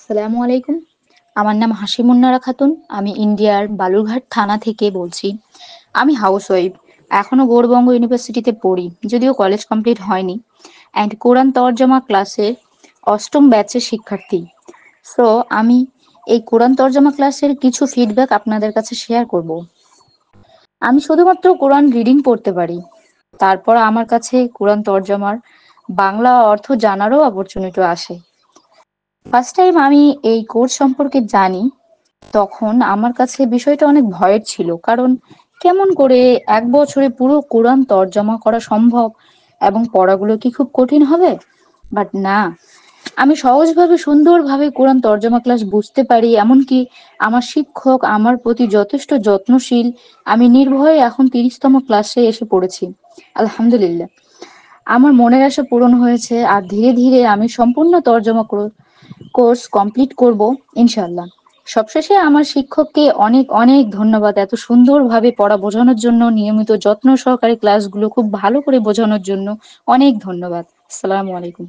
আসসালামু আলাইকুম। আমার নাম হাসিমুন্নারা খাতুন। আমি ইন্ডিয়ার বালুরঘাট থানা থেকে বলছি। আমি হাউসওয়াইফ। এখনো গৌড়বঙ্গ ইউনিভার্সিটিতে পড়ি, যদিও কলেজ কমপ্লিট হয়নি। অ্যান্ড কোরআন তরজমা ক্লাসের অষ্টম ব্যাচের শিক্ষার্থী। সো আমি এই কোরআন তরজমা ক্লাসের কিছু ফিডব্যাক আপনাদের কাছে শেয়ার করব। আমি শুধুমাত্র কোরআন রিডিং পড়তে পারি। তারপর আমার কাছে কোরআন তরজমার বাংলা অর্থ জানারও অপরচুনিটি আসে। ফার্স্ট টাইম আমি এই কোর্স সম্পর্কে জানি, তখন আমার কাছে বিষয়টা অনেক ভয়ের ছিল। কারণ কেমন করে ১ বছরে পুরো কোরআন তরজমা করা সম্ভব এবং পড়াগুলো কি খুব কঠিন হবে? বাট না, আমি সহজভাবে সুন্দরভাবে কোরআন তরজমা ক্লাস বুঝতে পারি। এমনকি আমার শিক্ষক আমার প্রতি যথেষ্ট যত্নশীল। আমি নির্ভয়ে এখন ৩০তম ক্লাসে এসে পড়েছি। আলহামদুলিল্লাহ। আমার মনের আশা পূরণ হয়েছে আর ধীরে ধীরে আমি সম্পূর্ণ তরজমা কোর্স কমপ্লিট করব ইনশাআল্লাহ। সবশেষে আমার শিক্ষককে অনেক অনেক ধন্যবাদ এত সুন্দরভাবে পড়া বোঝানোর জন্য, নিয়মিত যত্ন সহকারে ক্লাসগুলো খুব ভালো করে বোঝানোর জন্য অনেক ধন্যবাদ। আসসালামু আলাইকুম।